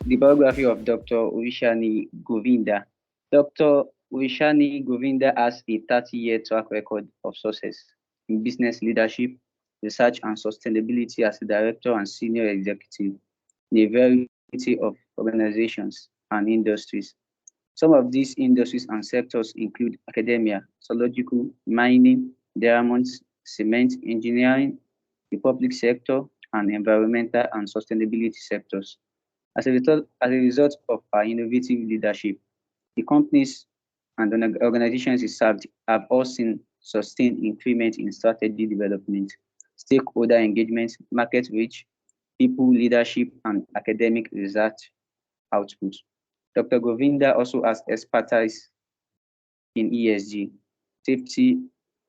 The biography of Dr. Urishanie Govender. Dr. Urishanie Govender has a 30-year track record of success in business leadership, research, and sustainability as a director and senior executive in a variety of organizations and industries. Some of these industries and sectors include academia, zoological, mining, diamonds, cement, engineering, the public sector, and environmental and sustainability sectors. As a result of our innovative leadership, the companies and organizations it served have all seen sustained increment in strategy development, stakeholder engagement, market reach, people leadership, and academic research output. Dr. Govinda also has expertise in ESG, safety,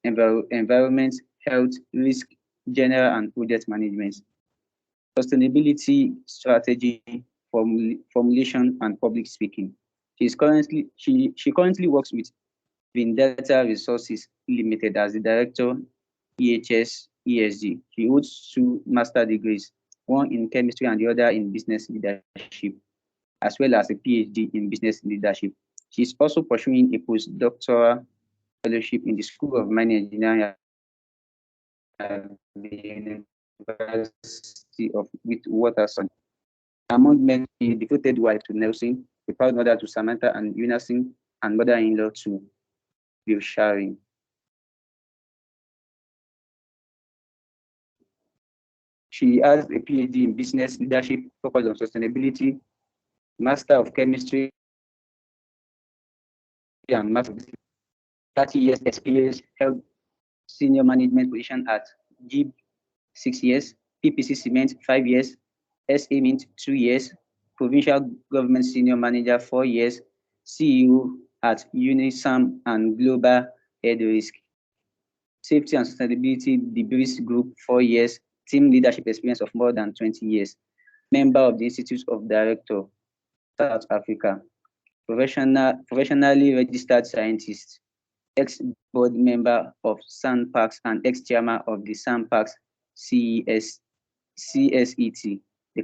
environment, health, risk, general and project management, sustainability strategy, formulation, and public speaking. She currently works with Vedanta Resources Limited as the Director, EHS ESG. She holds two master degrees, one in chemistry and the other in business leadership, as well as a PhD in business leadership. She is also pursuing a postdoctoral fellowship in the School of Mining Engineering at the University of Witwatersrand. Among men, she is a devoted wife to Nelson, a proud mother to Samantha and Unison, and mother-in-law to Urishanie. She has a PhD in business leadership focused on sustainability, Master of Chemistry, and Master of 30 years experience, held senior management position at GIB 6 years, PPC Cement 5 years, SA Mint 2 years, Provincial Government Senior Manager 4 years, CEO at Unisam and Global Head Risk. Safety and Sustainability Debris Group 4 years, team leadership experience of more than 20 years, member of the Institute of Director, South Africa, professionally registered scientist, ex-board member of SANPACS and ex-chairman of the SANPACS CSET, the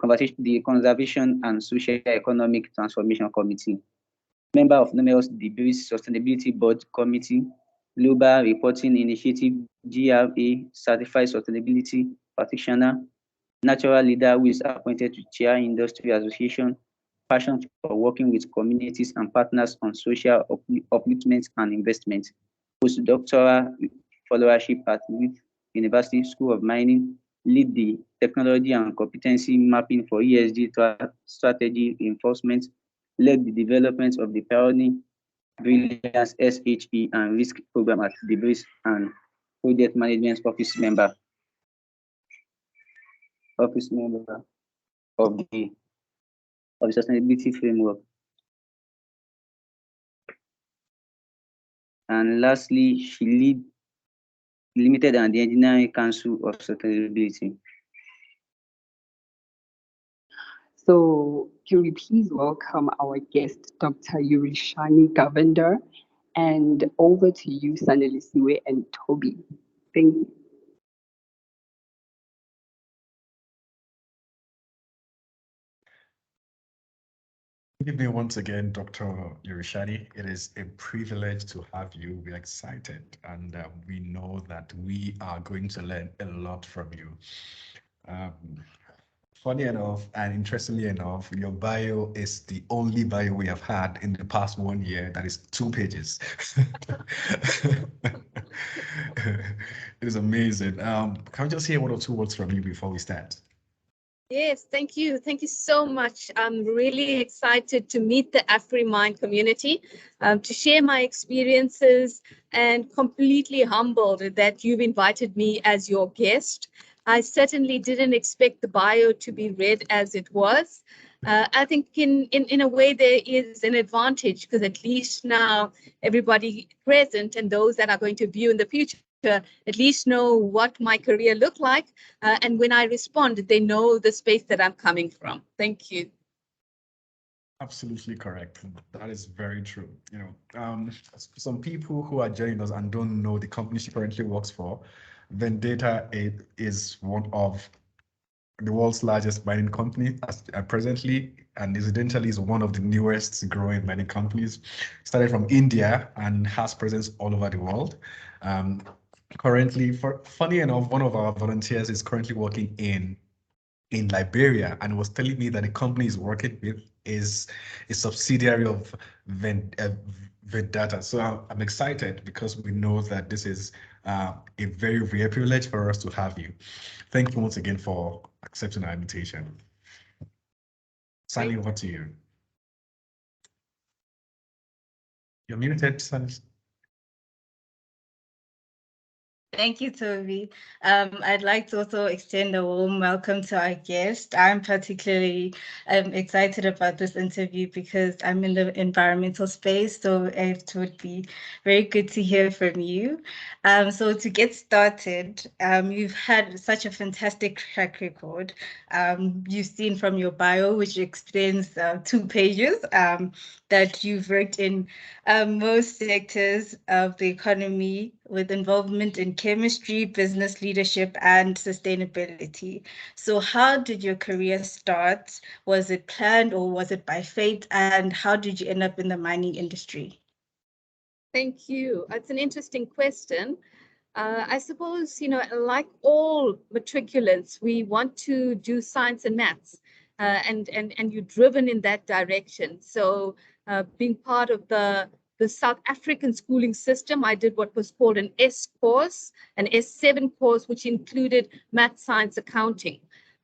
Conservation and Social Economic Transformation Committee, member of numerous debris sustainability board committee, Global Reporting Initiative, GRA, Certified Sustainability Practitioner, natural leader who is appointed to chair industry association, passion for working with communities and partners on social upliftment and investment, postdoctoral fellowship at Leeds University School of Mining, lead the technology and competency mapping for ESG strategy enforcement, led the development of the pioneering Brilliance SHE and risk program at Debris and project management office member of the sustainability framework. And lastly, she lead Limited and the Engineering Council of Sustainability. So can we please welcome our guest, Dr. Urishanie Govender, and over to you, Sanelisiwe and Toby. Thank you. Good evening once again, Dr. Urishanie. It is a privilege to have you. We're excited, and we know that we are going to learn a lot from you. Funny enough, and interestingly enough, your bio is the only bio we have had in the past 1 year that is 2 pages. It is amazing. Can we just hear 1 or 2 words from you before we start? Yes, thank you. Thank you so much. I'm really excited to meet the AfriMine community, to share my experiences, and completely humbled that you've invited me as your guest. I certainly didn't expect the bio to be read as it was. I think in a way there is an advantage, because at least now everybody present and those that are going to view in the future at least know what my career looked like, and when I respond, they know the space that I'm coming from. Thank you. Absolutely correct. That is very true. Some people who are joining us and don't know the company she currently works for, Vedanta is one of the world's largest mining company presently, and incidentally is one of the newest growing mining companies. Started from India and has presence all over the world. Currently, funny enough, one of our volunteers is currently working in Liberia and was telling me that the company he's working with is a subsidiary of Vedanta. So I'm excited because we know that this is a very rare privilege for us to have you. Thank you once again for accepting our invitation. Sally, over to you. You're muted, Sally. Thank you, Toby. I'd like to also extend a warm welcome to our guest. I'm particularly excited about this interview because I'm in the environmental space, so it would be very good to hear from you. So to get started, you've had such a fantastic track record. You've seen from your bio, which explains 2 pages, that you've worked in most sectors of the economy with involvement in chemistry, business leadership, and sustainability. So how did your career start? Was it planned or was it by fate? And how did you end up in the mining industry? Thank you. It's an interesting question. I suppose, like all matriculants, we want to do science and maths, and you're driven in that direction. So being part of the South African schooling system, I did what was called an S course, an S7 course, which included math, science, accounting.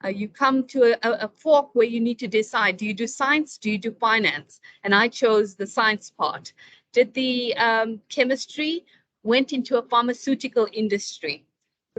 You come to a fork where you need to decide, do you do science, do you do finance? And I chose the science part. Did the chemistry, went into a pharmaceutical industry,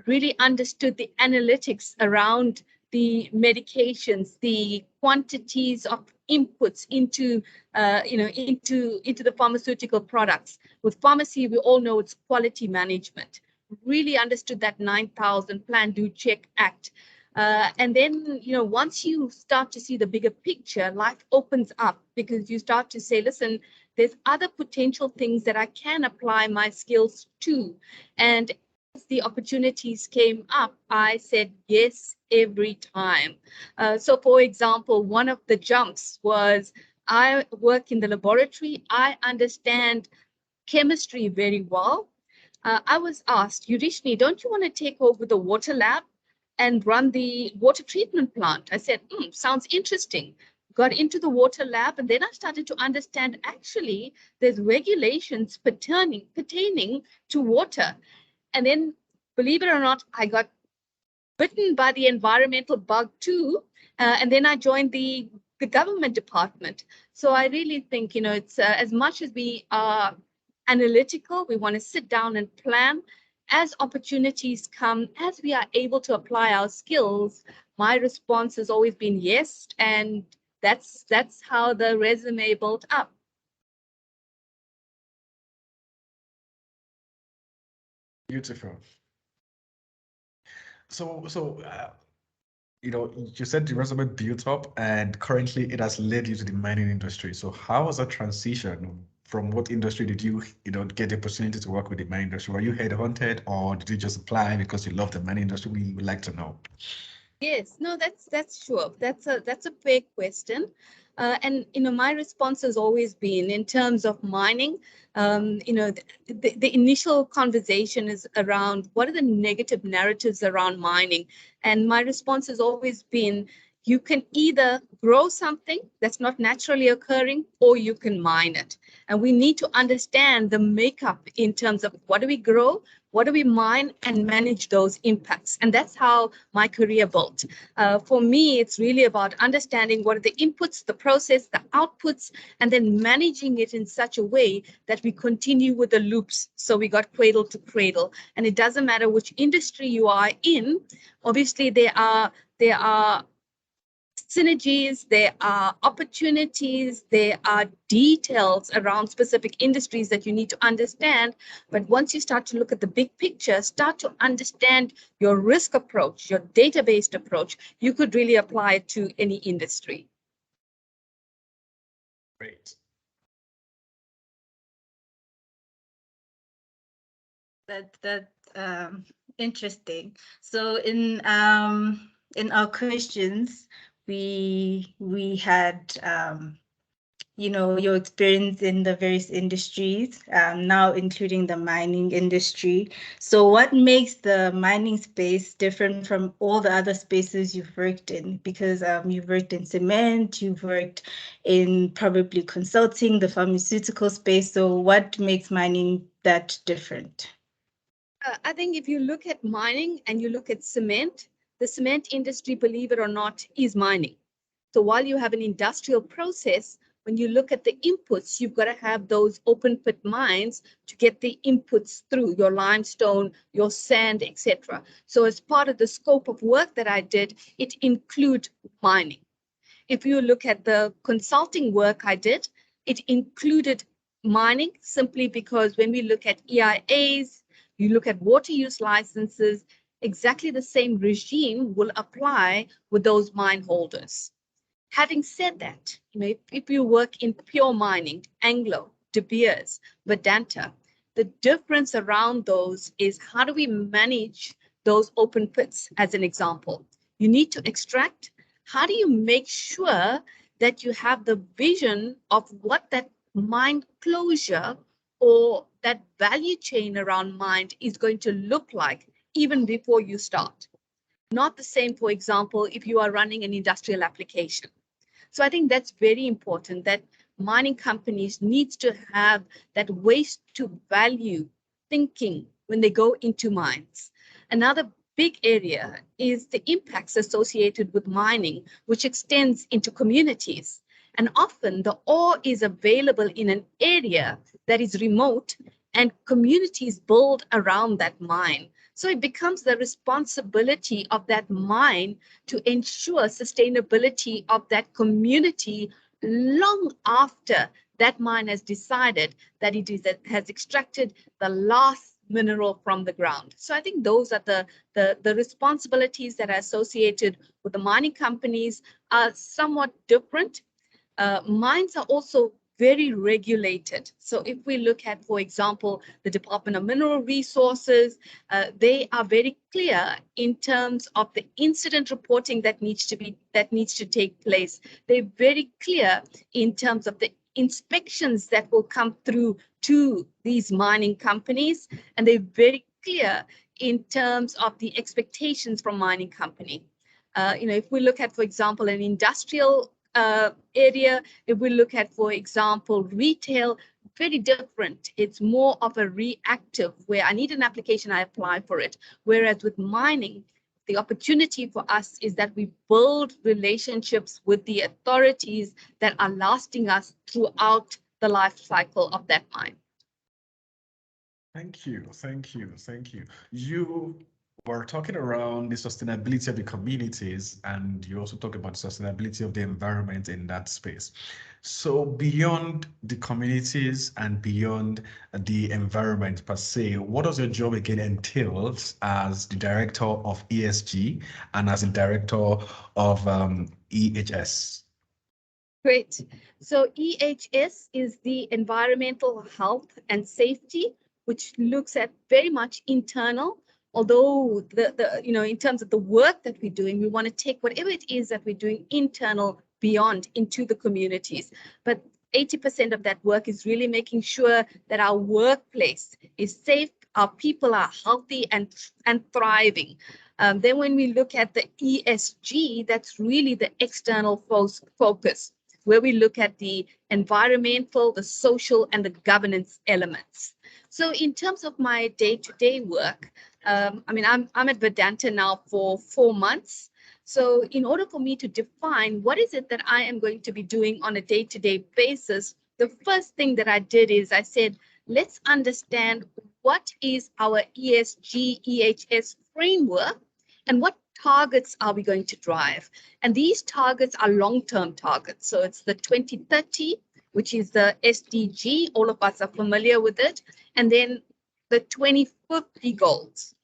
really understood the analytics around the medications, the quantities of inputs into the pharmaceutical products. With pharmacy, we all know it's quality management. Really understood that 9,000 Plan, Do, Check, Act. And then, once you start to see the bigger picture, life opens up because you start to say, listen, there's other potential things that I can apply my skills to. And as the opportunities came up, I said yes every time. So for example, one of the jumps was I work in the laboratory. I understand chemistry very well. I was asked, Urishanie, don't you want to take over the water lab and run the water treatment plant? I said, sounds interesting. Got into the water lab, and then I started to understand actually there's regulations pertaining to water. And then, believe it or not, I got bitten by the environmental bug too. And then I joined the government department. So I really think, it's as much as we are analytical, we want to sit down and plan. As opportunities come, as we are able to apply our skills, my response has always been yes. And that's how the resume built up. Beautiful. So you said the resume built up, and currently it has led you to the mining industry. So how was that transition? From what industry did you get the opportunity to work with the mining industry? Were you headhunted, or did you just apply because you love the mining industry? We would like to know. Yes, no, that's sure. That's a fair question. And my response has always been in terms of mining. The initial conversation is around what are the negative narratives around mining, and my response has always been you can either grow something that's not naturally occurring, or you can mine it. And we need to understand the makeup in terms of what do we grow, what do we mine, and manage those impacts. And that's how my career built. For me, it's really about understanding what are the inputs, the process, the outputs, and then managing it in such a way that we continue with the loops. So we got cradle to cradle. And it doesn't matter which industry you are in. Obviously, there are synergies, there are opportunities, there are details around specific industries that you need to understand. But once you start to look at the big picture, start to understand your risk approach, your data-based approach, you could really apply it to any industry. Great. That's interesting. So in in our questions, we had you know, your experience in the various industries, now including the mining industry. So what makes the mining space different from all the other spaces you've worked in? Because you've worked in cement, you've worked in probably consulting, the pharmaceutical space. So what makes mining that different? I think if you look at mining and you look at cement, the cement industry, believe it or not, is mining. So while you have an industrial process, when you look at the inputs, you've got to have those open pit mines to get the inputs through, your limestone, your sand, etc. So as part of the scope of work that I did, it include mining. If you look at the consulting work I did, it included mining simply because when we look at EIAs, you look at water use licenses, exactly the same regime will apply with those mine holders. Having said that, you know, if you work in pure mining, Anglo, De Beers, Vedanta, the difference around those is how do we manage those open pits, as an example. You need to extract. How do you make sure that you have the vision of what that mine closure or that value chain around mine is going to look like even before you start? Not the same, for example, if you are running an industrial application. So I think that's very important, that mining companies need to have that waste to value thinking when they go into mines. Another big area is the impacts associated with mining, which extends into communities. And often the ore is available in an area that is remote and communities build around that mine. So it becomes the responsibility of that mine to ensure sustainability of that community long after that mine has decided that has extracted the last mineral from the ground. So I think those are the responsibilities that are associated with the mining companies are somewhat different. Mines are also very regulated. So if we look at, for example, the Department of Mineral Resources, they are very clear in terms of the incident reporting that needs to take place. They're very clear in terms of the inspections that will come through to these mining companies, and they're very clear in terms of the expectations from mining company. You know, if we look at, for example, an industrial area, if we look at, for example, retail, very different. It's more of a reactive, where I need an application, I apply for it. Whereas with mining, the opportunity for us is that we build relationships with the authorities that are lasting us throughout the life cycle of that mine. Thank you, thank you, thank you. You were talking around the sustainability of the communities, and you also talk about the sustainability of the environment in that space. So beyond the communities and beyond the environment per se, what does your job again entail as the director of ESG and as the director of EHS? Great. So EHS is the environmental health and safety, which looks at very much internal. Although you know, in terms of the work that we're doing, we want to take whatever it is that we're doing internal beyond into the communities. But 80% of that work is really making sure that our workplace is safe, our people are healthy and thriving. Then when we look at the ESG, that's really the external focus, where we look at the environmental, the social, and the governance elements. So in terms of my day-to-day work, I mean, I'm at Vedanta now for 4 months. So in order for me to define what is it that I am going to be doing on a day-to-day basis, the first thing that I did is I said, let's understand what is our ESG EHS framework and what targets are we going to drive. And these targets are long-term targets. So it's the 2030, which is the SDG. All of us are familiar with it. And then the 2050 goals.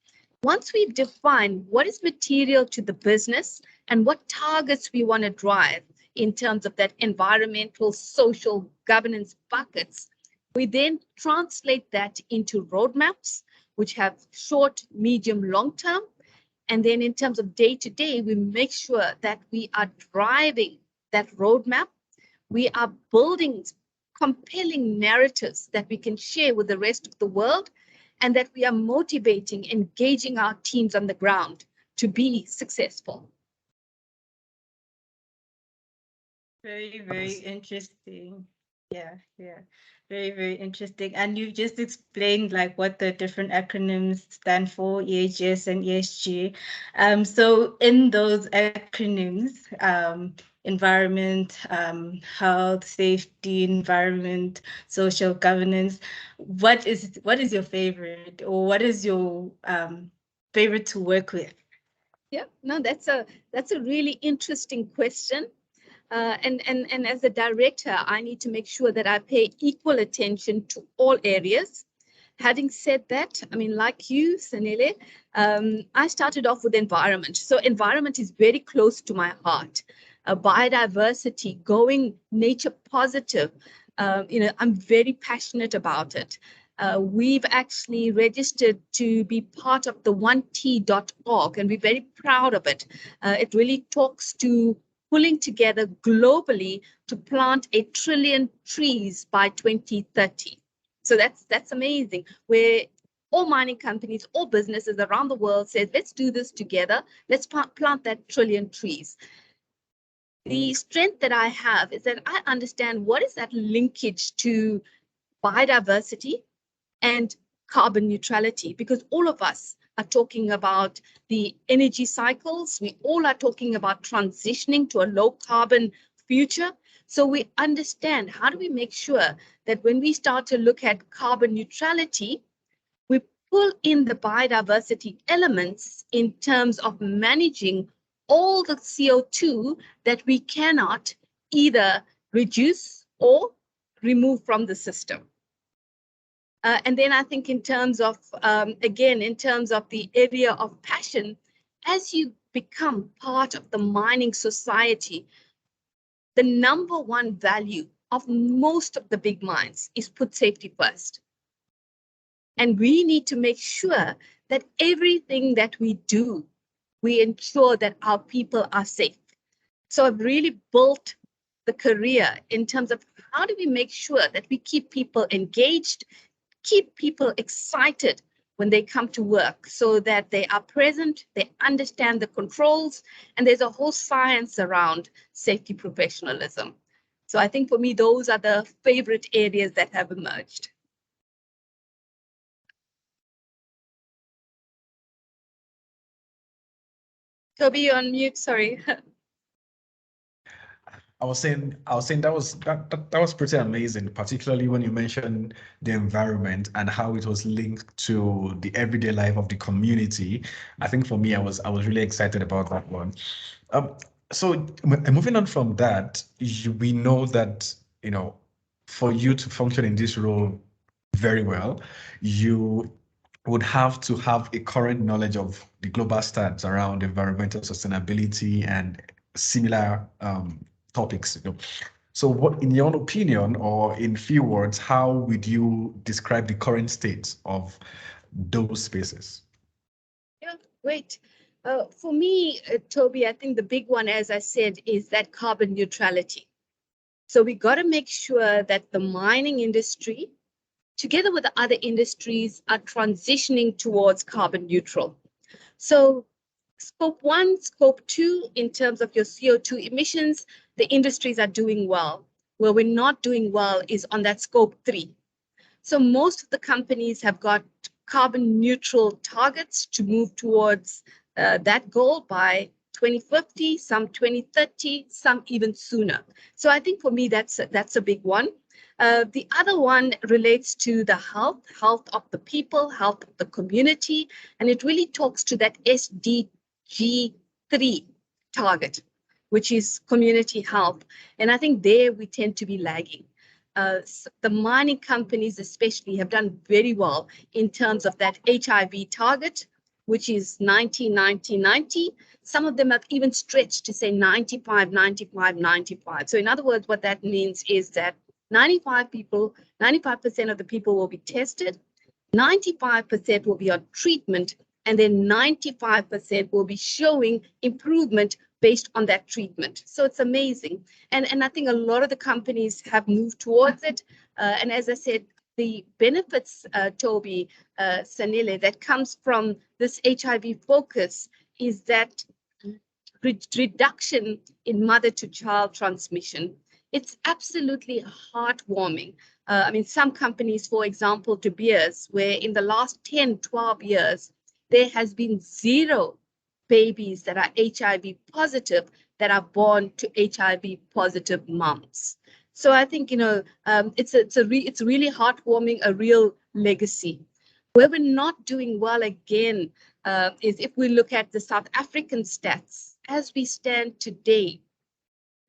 Once we've defined what is material to the business and what targets we want to drive in terms of that environmental, social, governance buckets, we then translate that into roadmaps, which have short, medium, long term. And then in terms of day to day, we make sure that we are driving that roadmap. We are building compelling narratives that we can share with the rest of the world, and that we are motivating, engaging our teams on the ground to be successful. Very, very interesting. Yeah. Very, very interesting. And you've just explained like what the different acronyms stand for, EHS and ESG. So in those acronyms, environment, health, safety, environment, social governance, what is your favorite, or what is your favorite to work with? Yeah, no, that's a really interesting question. And as a director, I need to make sure that I pay equal attention to all areas. Having said that, I mean, like you, Sanele, I started off with environment. So environment is very close to my heart. Biodiversity, going nature positive, I'm very passionate about it. We've actually registered to be part of the 1t.org, and we're very proud of it. It really talks to pulling together globally to plant 1 trillion trees by 2030. So that's amazing, where all mining companies, all businesses around the world says, let's do this together. Let's plant that 1 trillion trees. The strength that I have is that I understand what is that linkage to biodiversity and carbon neutrality, because all of us are talking about the energy cycles. We all are talking about transitioning to a low carbon future. So we understand, how do we make sure that when we start to look at carbon neutrality, we pull in the biodiversity elements in terms of managing all the CO2 that we cannot either reduce or remove from the system. And then I think in terms of, again, in terms of the area of passion, as you become part of the mining society, the number one value of most of the big mines is put safety first. And we need to make sure that everything that we do, we ensure that our people are safe. So I've really built the career in terms of how do we make sure that we keep people engaged, keep people excited when they come to work, so that they are present, they understand the controls, and there's a whole science around safety professionalism. So I think for me, those are the favorite areas that have emerged. Toby, you're on mute, sorry. I was saying that was pretty amazing, particularly when you mentioned the environment and how it was linked to the everyday life of the community. I think for me, I was really excited about that one. So moving on from that, we know that, for you to function in this role very well, you would have to have a current knowledge of the global stats around environmental sustainability and similar topics. So what, in your opinion, or in few words, how would you describe the current state of those spaces? Yeah, great. For me, Toby, I think the big one, as I said, is that carbon neutrality. So we got to make sure that the mining industry, together with the other industries, are transitioning towards carbon neutral. So scope 1, scope 2, in terms of your CO2 emissions, the industries are doing well. Where we're not doing well is on that scope 3. So most of the companies have got carbon neutral targets to move towards that goal by 2050, some 2030, some even sooner. So I think for me, that's a big one. The other one relates to the health of the people, health of the community, and it really talks to that SDG 3 target, which is community health. And I think there we tend to be lagging. The mining companies especially have done very well in terms of that HIV target, which is 90, 90, 90. Some of them have even stretched to say 95, 95, 95. So in other words, what that means is that 95% of the people will be tested, 95% will be on treatment, and then 95% will be showing improvement based on that treatment. So it's amazing. And I think a lot of the companies have moved towards it. And as I said, the benefits, Toby, Sanile, that comes from this HIV focus is that reduction in mother-to-child transmission. It's absolutely heartwarming. I mean, some companies, for example, De Beers, where in the last 10, 12 years, there has been 0 babies that are HIV positive that are born to HIV positive moms. So I think, it's really heartwarming, a real legacy. Where we're not doing well again is if we look at the South African stats. As we stand today,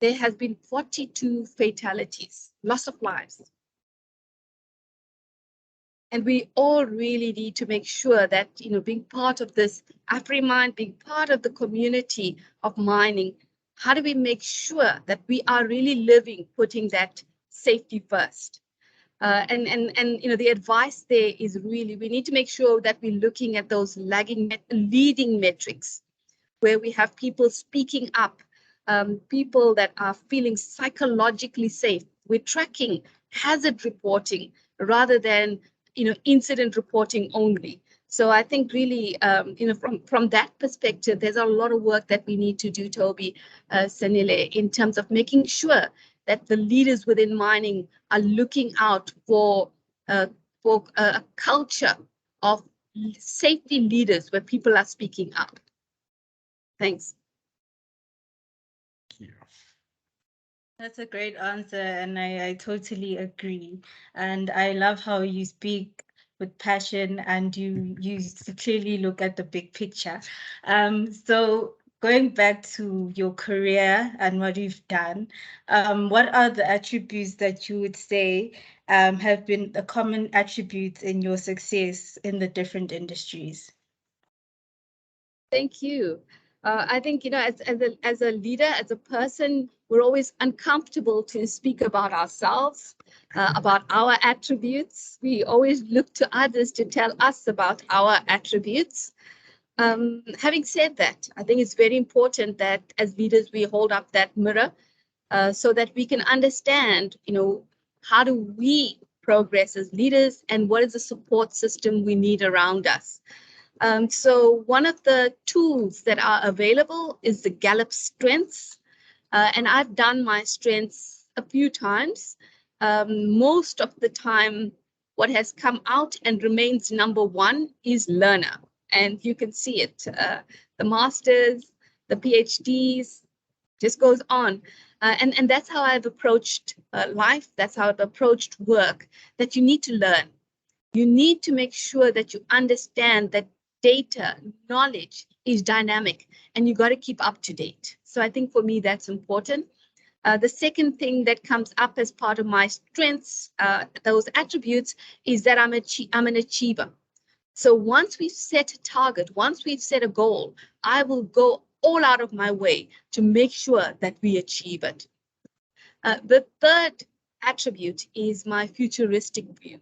there has been 42 fatalities, loss of lives. And we all really need to make sure that, being part of this AfriMine, being part of the community of mining, how do we make sure that we are really living, putting that safety first? And the advice there is really, we need to make sure that we're looking at those leading metrics, where we have people speaking up, people that are feeling psychologically safe. We're tracking hazard reporting rather than, incident reporting only. So I think really, from that perspective, there's a lot of work that we need to do, Toby, Sanile, in terms of making sure that the leaders within mining are looking out for a culture of safety leaders where people are speaking up. Thanks. Thank you. That's a great answer, and I totally agree. And I love how you speak with passion and you clearly look at the big picture. So going back to your career and what you've done, what are the attributes that you would say have been the common attributes in your success in the different industries? Thank you. I think, as a leader, as a person, we're always uncomfortable to speak about ourselves, about our attributes. We always look to others to tell us about our attributes. Having said that, I think it's very important that as leaders, we hold up that mirror so that we can understand, how do we progress as leaders and what is the support system we need around us. So one of the tools that are available is the Gallup Strengths. And I've done my strengths a few times. Most of the time, what has come out and remains number 1 is learner. And you can see it, the masters, the PhDs, just goes on. And that's how I've approached life. That's how I've approached work, that you need to learn. You need to make sure that you understand that data, knowledge is dynamic, and you got to keep up to date. So I think for me, that's important. The second thing that comes up as part of my strengths, those attributes, is that I'm an achiever. So once we've set a target, once we've set a goal, I will go all out of my way to make sure that we achieve it. The third attribute is my futuristic view.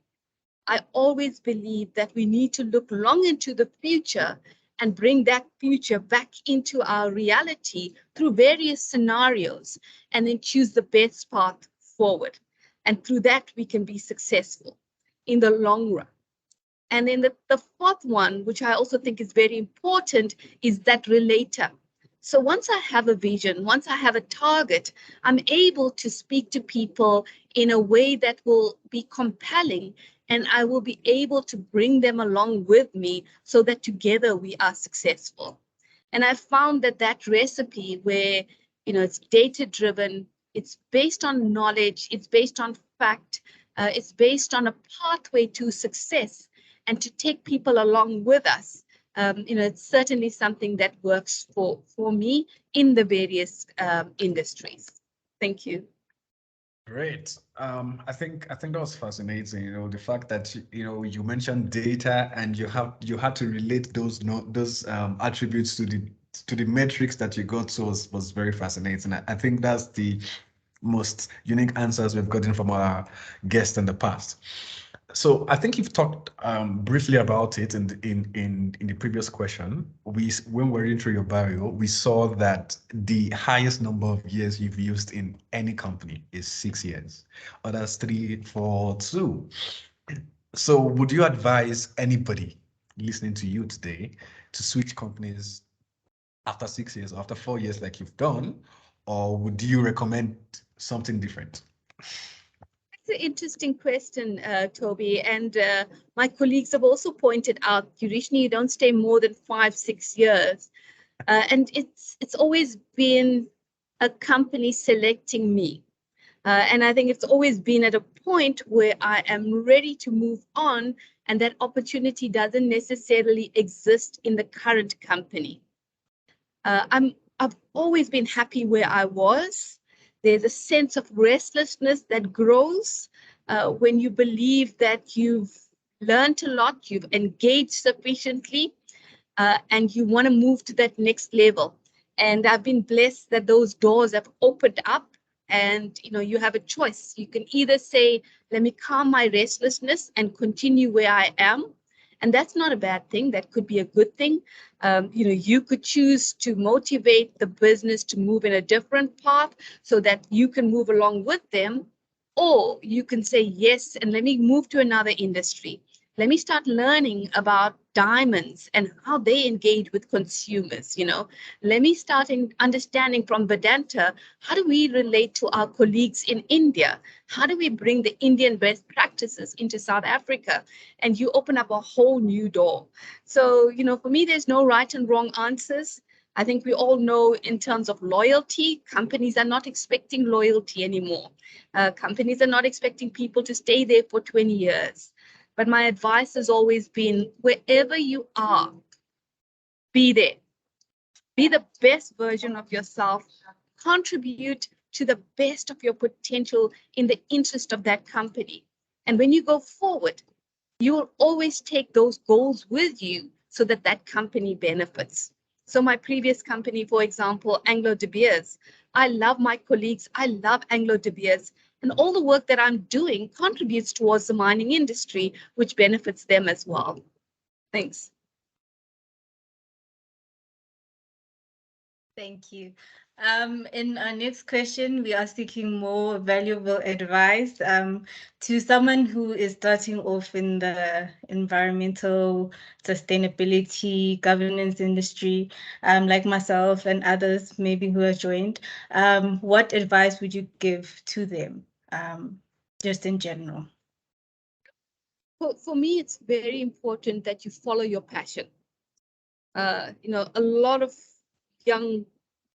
I always believe that we need to look long into the future and bring that future back into our reality through various scenarios and then choose the best path forward. And through that, we can be successful in the long run. And then the fourth one, which I also think is very important, is that relator. So once I have a vision, once I have a target, I'm able to speak to people in a way that will be compelling, and I will be able to bring them along with me so that together we are successful. And I found that recipe where, it's data-driven, it's based on knowledge, it's based on fact, it's based on a pathway to success, and to take people along with us. It's certainly something that works for me in the various industries. Thank you. Great. I think that was fascinating. The fact that you mentioned data and you had to relate those attributes to the metrics that you got, so was very fascinating. I think that's the most unique answers we've gotten from our guests in the past. So I think you've talked briefly about it in the previous question. When we're reading through your bio, we saw that the highest number of years you've used in any company is 6 years. Others 3, 4, 2. So would you advise anybody listening to you today to switch companies after 6 years, after 4 years like you've done, or would you recommend something different? That's an interesting question, Toby. And my colleagues have also pointed out, Urishanie, you don't stay more than 5, 6 years. And it's always been a company selecting me. And I think it's always been at a point where I am ready to move on, and that opportunity doesn't necessarily exist in the current company. I've always been happy where I was. There's a sense of restlessness that grows when you believe that you've learned a lot, you've engaged sufficiently, and you want to move to that next level. And I've been blessed that those doors have opened up, and you have a choice. You can either say, let me calm my restlessness and continue where I am. And that's not a bad thing. That could be a good thing. You could choose to motivate the business to move in a different path so that you can move along with them. Or you can say, yes, and let me move to another industry. Let me start learning about diamonds and how they engage with consumers. Let me start understanding from Vedanta, how do we relate to our colleagues in India? How do we bring the Indian best practices into South Africa? And you open up a whole new door. So, for me, there's no right and wrong answers. I think we all know in terms of loyalty, companies are not expecting loyalty anymore. Companies are not expecting people to stay there for 20 years. But my advice has always been, wherever you are, be there. Be the best version of yourself. Contribute to the best of your potential in the interest of that company. And when you go forward, you will always take those goals with you so that that company benefits. So my previous company, for example, Anglo De Beers, I love my colleagues. I love Anglo De Beers. And all the work that I'm doing contributes towards the mining industry, which benefits them as well. Thanks. Thank you. In our next question, we are seeking more valuable advice to someone who is starting off in the environmental sustainability governance industry, like myself and others maybe who have joined. What advice would you give to them, just in general? For me, it's very important that you follow your passion. A lot of young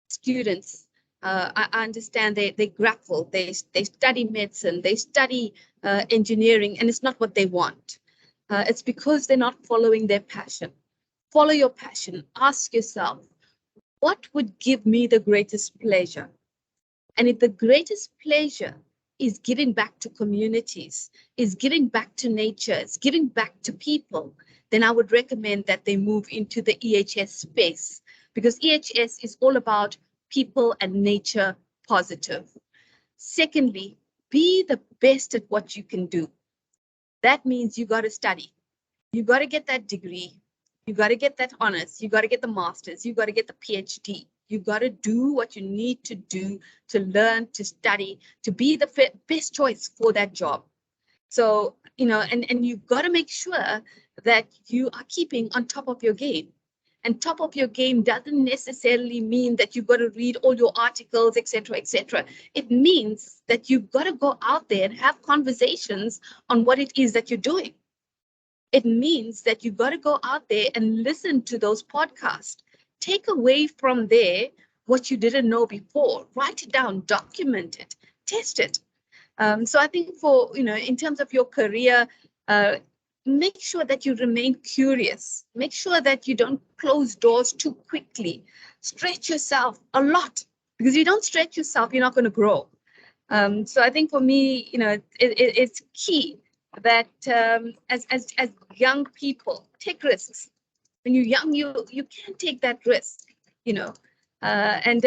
students, I understand they grapple, they study medicine, they study engineering, and it's not what they want. It's because they're not following their passion. Follow your passion. Ask yourself, what would give me the greatest pleasure? And if the greatest pleasure is giving back to communities, is giving back to nature, is giving back to people, then I would recommend that they move into the EHS space, because EHS is all about people and nature positive. Secondly, be the best at what you can do. That means you got to study. You got to get that degree. You got to get that honors. You got to get the master's. You got to get the PhD. You got to do what you need to do to learn, to study, to be the best choice for that job. So, and you've got to make sure that you are keeping on top of your game. And top of your game doesn't necessarily mean that you've got to read all your articles, etc., etc. It means that you've got to go out there and have conversations on what it is that you're doing. It means that you've got to go out there and listen to those podcasts. Take away from there what you didn't know before. Write it down, document it, test it. So I think in terms of your career, make sure that you remain curious. Make sure that you don't close doors too quickly. Stretch yourself a lot, because if you don't stretch yourself, you're not going to grow. So I think for me, it's key that as young people, take risks. When you're young, you can't take that risk, and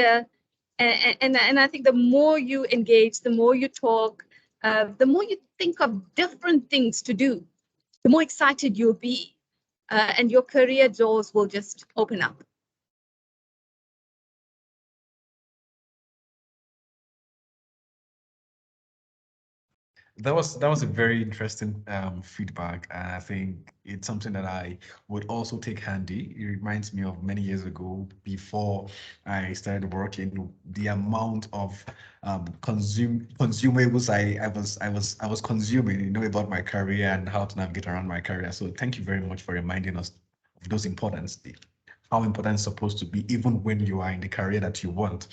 And I think the more you engage, the more you talk, the more you think of different things to do, the more excited you'll be, and your career doors will just open up. That was a very interesting feedback, and I think it's something that I would also take handy. It reminds me of many years ago before I started working, the amount of consumables I was consuming, about my career and how to navigate around my career. So thank you very much for reminding us of those importance, how important it's supposed to be, even when you are in the career that you want.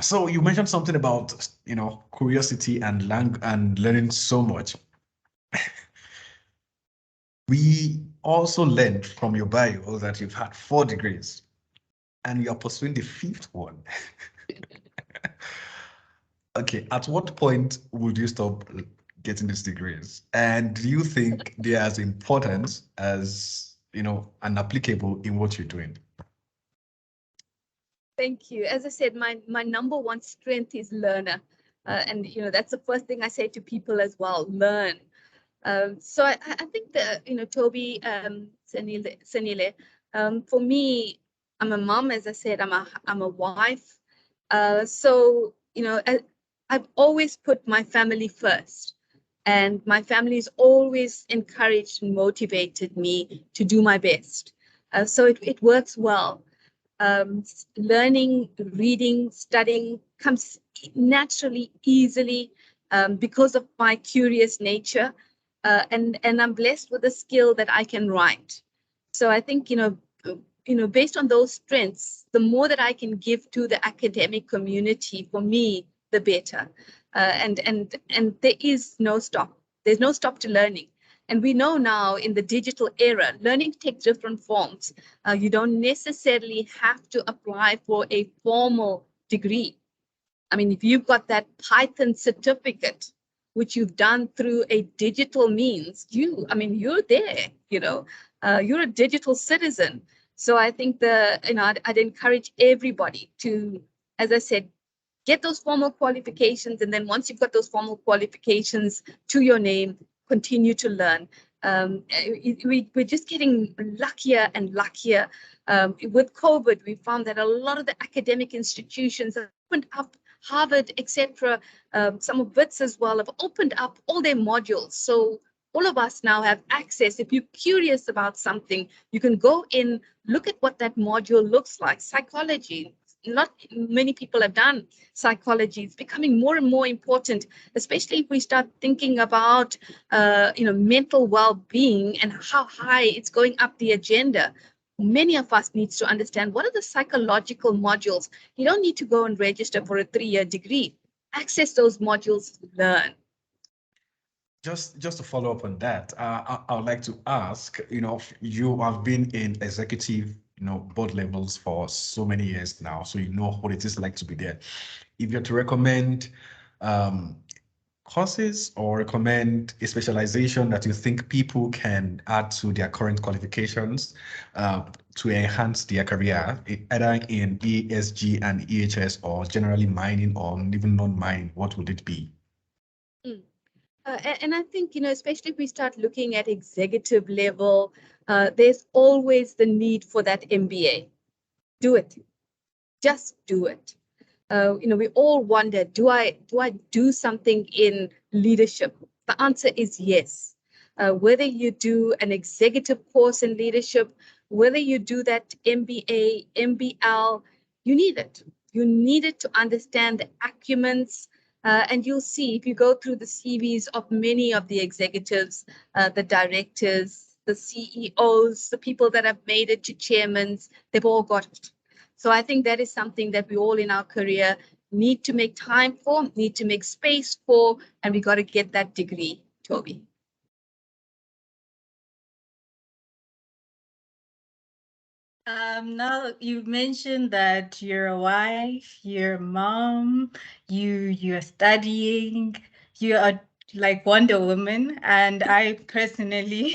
So you mentioned something about, curiosity and learning so much. We also learned from your bio that you've had 4 degrees and you're pursuing the 5th one. Okay, at what point would you stop getting these degrees? And do you think they're as important as, and applicable in what you're doing? Thank you. As I said, my number one strength is learner. And, that's the first thing I say to people as well, learn. So I think that, Toby, Sanile, for me, I'm a mom, as I said, I'm a wife. So, I've always put my family first. And my family has always encouraged and motivated me to do my best. So it works well. Learning, reading, studying comes naturally, easily, because of my curious nature. And I'm blessed with a skill that I can write. So I think, based on those strengths, the more that I can give to the academic community, for me, the better. And there is no stop. There's no stop to learning. And we know now in the digital era, learning takes different forms. You don't necessarily have to apply for a formal degree. I mean, if you've got that Python certificate, which you've done through a digital means, you're there, you're a digital citizen. So I think I'd encourage everybody to, as I said, get those formal qualifications. And then once you've got those formal qualifications to your name, continue to learn. We're just getting luckier and luckier. With COVID, we found that a lot of the academic institutions have opened up, Harvard, etc., some of WITS as well, have opened up all their modules. So all of us now have access. If you're curious about something, you can go in, look at what that module looks like. Psychology, not many people have done psychology. It's becoming more and more important, especially if we start thinking about, mental well-being and how high it's going up the agenda. Many of us needs to understand what are the psychological modules. You don't need to go and register for a 3-year degree. Access those modules, learn. Just to follow up on that, I would like to ask, you have been in executive, board levels for so many years now, so you know what it is like to be there. If you're to recommend courses or recommend a specialization that you think people can add to their current qualifications to enhance their career, either in ESG and EHS or generally mining or even non-mining, what would it be? And I think, especially if we start looking at executive level, there's always the need for that MBA. Do it. Just do it. We all wonder, do I do something in leadership? The answer is yes. Whether you do an executive course in leadership, whether you do that MBA, MBL, you need it. You need it to understand the acumens. And you'll see if you go through the CVs of many of the executives, the directors, the CEOs, the people that have made it to chairmen, they've all got it. So I think that is something that we all in our career need to make time for, need to make space for, and we got to get that degree, Toby. Now you've mentioned that you're a wife, you're a mom, you're studying, you are like Wonder Woman, and I personally,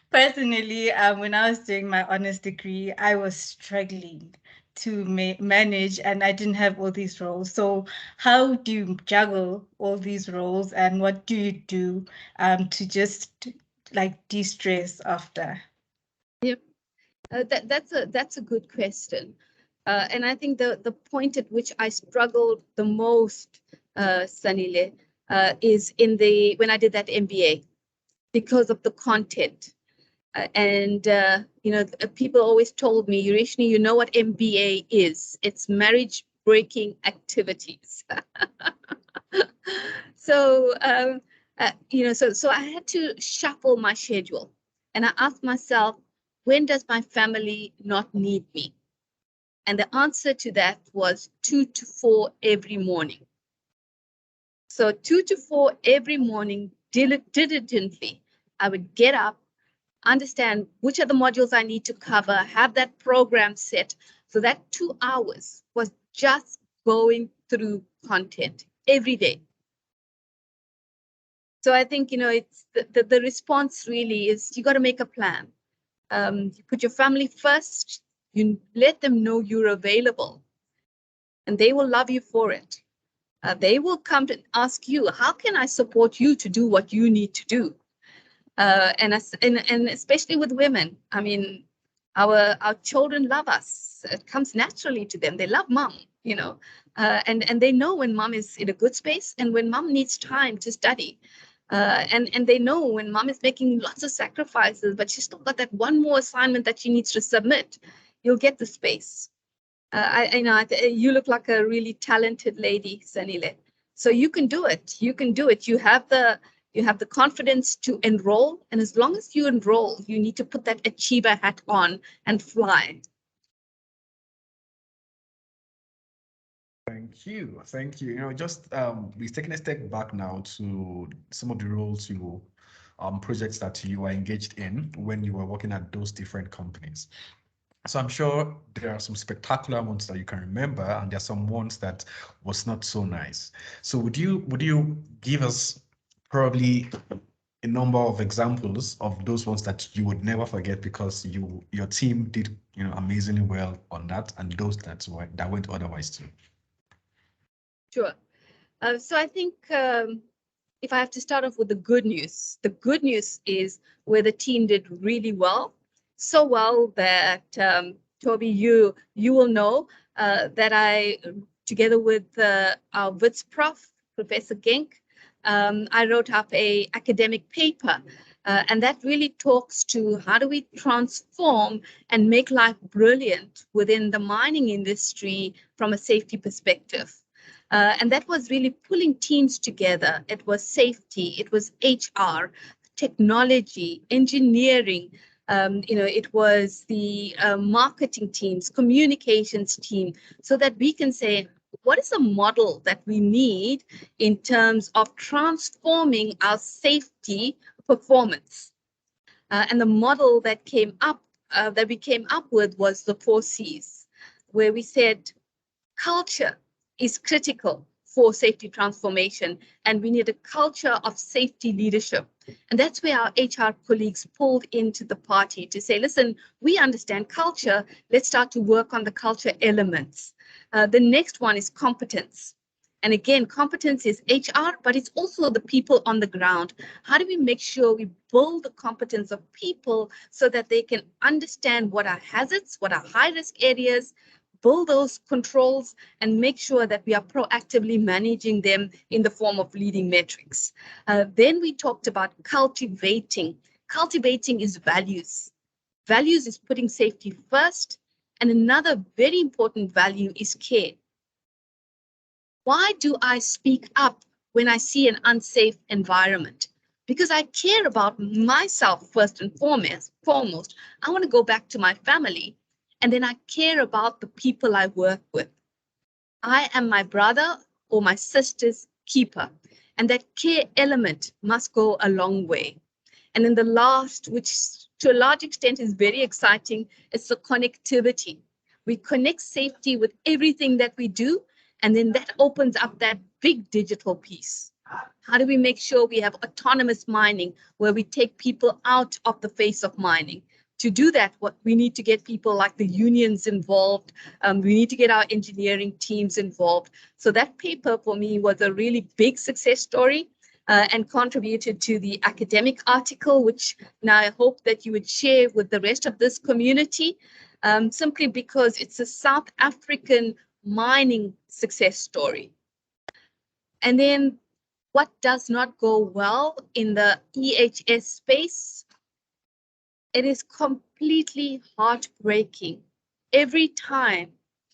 when I was doing my honors degree, I was struggling to manage, and I didn't have all these roles. So how do you juggle all these roles, and what do you do to just like de-stress after? Yep, that's a good question, and I think the point at which I struggled the most, Sanile, is when I did that MBA, because of the content. People always told me, Urishanie, you know what MBA is? It's marriage breaking activities. So, so I had to shuffle my schedule, and I asked myself, when does my family not need me? And the answer to that was 2 to 4 every morning. So 2 to 4 every morning, diligently, I would get up, understand which are the modules I need to cover, have that program set. So that 2 hours was just going through content every day. So I think, it's the response really is you got to make a plan. You put your family first, you let them know you're available, and they will love you for it. They will come to ask you, how can I support you to do what you need to do? And especially with women, I mean, our children love us. It comes naturally to them. They love mom, and they know when mom is in a good space and when mom needs time to study. And they know when mom is making lots of sacrifices, but she's still got that one more assignment that she needs to submit. You'll get the space. You look like a really talented lady, Sanile. So you can do it. You can do it. You have the confidence to enroll, and as long as you enroll, you need to put that achiever hat on and fly. Thank you. Thank you. We're taking a step back now to some of the roles projects that you were engaged in when you were working at those different companies. So I'm sure there are some spectacular ones that you can remember, and there are some ones that was not so nice. So would you give us probably a number of examples of those ones that you would never forget because your team did amazingly well on that, and those that went otherwise too? Sure. So I think if I have to start off with the good news is where the team did really well. So well that Toby, you will know that I, together with our Wits prof, Professor Genk, I wrote up a academic paper, and that really talks to how do we transform and make life brilliant within the mining industry from a safety perspective. And that was really pulling teams together. It was safety, it was HR, technology, engineering, it was the marketing teams, communications team, so that we can say, what is the model that we need in terms of transforming our safety performance? And the model that we came up with was the 4 C's, where we said culture is critical for safety transformation, and we need a culture of safety leadership. And that's where our HR colleagues pulled into the party to say, listen, we understand culture. Let's start to work on the culture elements. The next one is competence. And again, competence is HR, but it's also the people on the ground. How do we make sure we build the competence of people so that they can understand what are hazards, what are high-risk areas, build those controls, and make sure that we are proactively managing them in the form of leading metrics. Then we talked about cultivating. Cultivating is values. Values is putting safety first. And another very important value is care. Why do I speak up when I see an unsafe environment? Because I care about myself first and foremost. I want to go back to my family. And then I care about the people I work with. I am my brother or my sister's keeper. And that care element must go a long way. And then the last, which to a large extent is very exciting, is the connectivity. We connect safety with everything that we do. And then that opens up that big digital piece. How do we make sure we have autonomous mining where we take people out of the face of mining to do that, we need to get people like the unions involved. We need to get our engineering teams involved. So that paper for me was a really big success story and contributed to the academic article, which now I hope that you would share with the rest of this community, simply because it's a South African mining success story. And then what does not go well in the EHS space? It is completely heartbreaking every time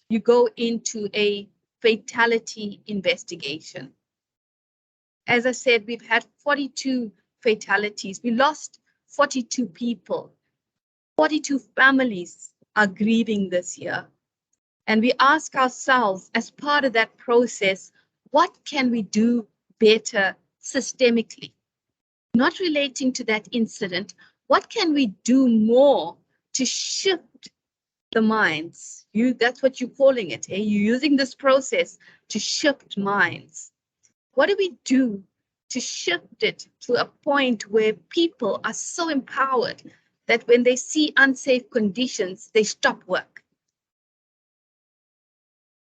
you go into a fatality investigation. As I said, we've had 42 fatalities. We lost 42 people. 42 families are grieving this year. And we ask ourselves, as part of that process, what can we do better systemically? Not relating to that incident, what can we do more to shift the minds? That's what you're calling it. You're using this process to shift minds. What do we do to shift it to a point where people are so empowered that when they see unsafe conditions, they stop work?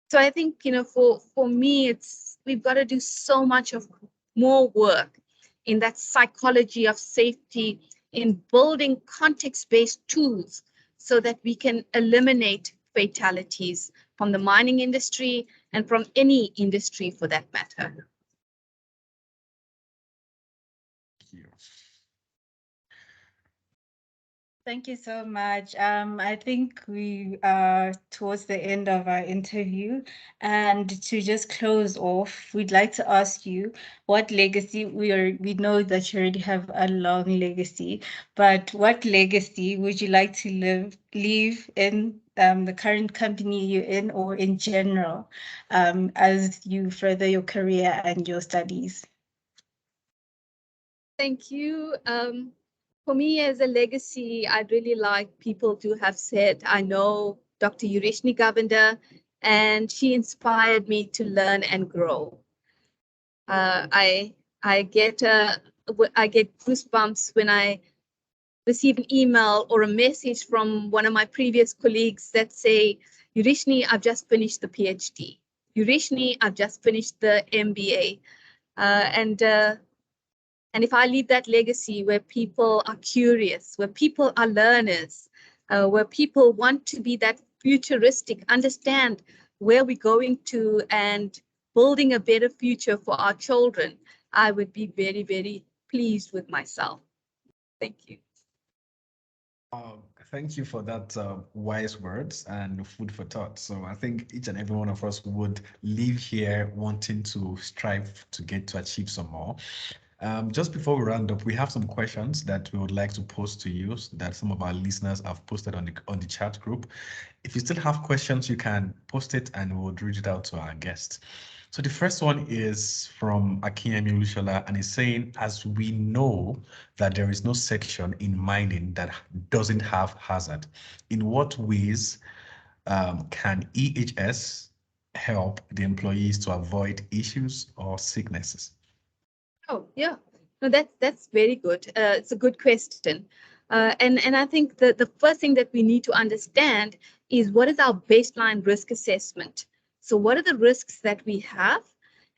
So I think, for me, we've got to do so much of more work in that psychology of safety, in building context-based tools so that we can eliminate fatalities from the mining industry and from any industry for that matter. Thank you so much. I think we are towards the end of our interview, and to just close off, we'd like to ask you what legacy we know that you already have a long legacy, but what legacy would you like to leave in the current company you're in, or in general, as you further your career and your studies? Thank you. For me, as a legacy, I'd really like people to have said, I know Dr. Urishanie Govender, and she inspired me to learn and grow. I get goosebumps when I receive an email or a message from one of my previous colleagues that say, Urishanie, I've just finished the PhD. Urishanie, I've just finished the MBA. And if I leave that legacy where people are curious, where people are learners, where people want to be that futuristic, understand where we're going to and building a better future for our children, I would be very, very pleased with myself. Thank you. Thank you for that wise words and food for thought. So I think each and every one of us would leave here wanting to strive to achieve some more. Just before we round up, we have some questions that we would like to pose to you that some of our listeners have posted on the chat group. If you still have questions, you can post it and we'll read it out to our guests. So the first one is from Akinyemi Ulushola, and is saying, as we know that there is no section in mining that doesn't have hazard, in what ways can EHS help the employees to avoid issues or sicknesses? Oh, yeah. No, that's very good. It's a good question. And I think the first thing that we need to understand is, what is our baseline risk assessment? So what are the risks that we have?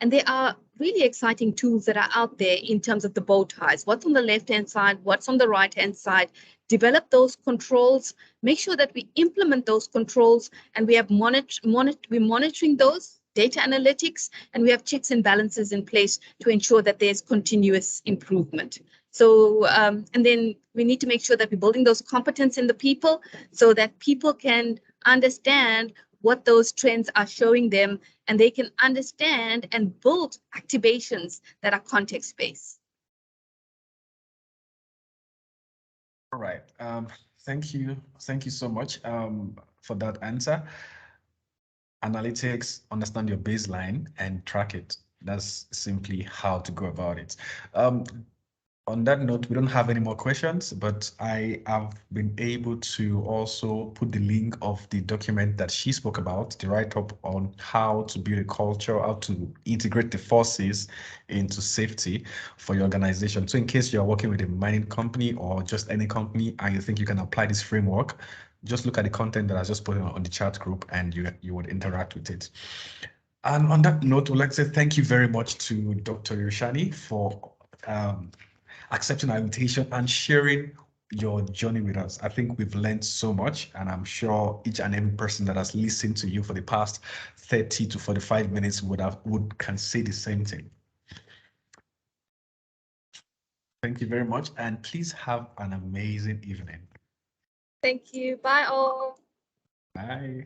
And there are really exciting tools that are out there in terms of the bow ties. What's on the left-hand side? What's on the right-hand side? Develop those controls. Make sure that we implement those controls, and we have we're monitoring those data analytics, and we have checks and balances in place to ensure that there's continuous improvement. So, and then we need to make sure that we're building those competence in the people so that people can understand what those trends are showing them, and they can understand and build activations that are context-based. All right. Thank you. Thank you so much for that answer. Analytics, understand your baseline and track it. That's simply how to go about it. On that note, we don't have any more questions, but I have been able to also put the link of the document that she spoke about, the write-up on how to build a culture, how to integrate the forces into safety for your organization. So in case you're working with a mining company or just any company and you think you can apply this framework, just look at the content that I just put on the chat group and you would interact with it. And on that note, we'd like to say thank you very much to Dr. Urishanie for accepting our invitation and sharing your journey with us. I think we've learned so much, and I'm sure each and every person that has listened to you for the past 30 to 45 minutes can say the same thing. Thank you very much, and please have an amazing evening. Thank you. Bye all. Bye.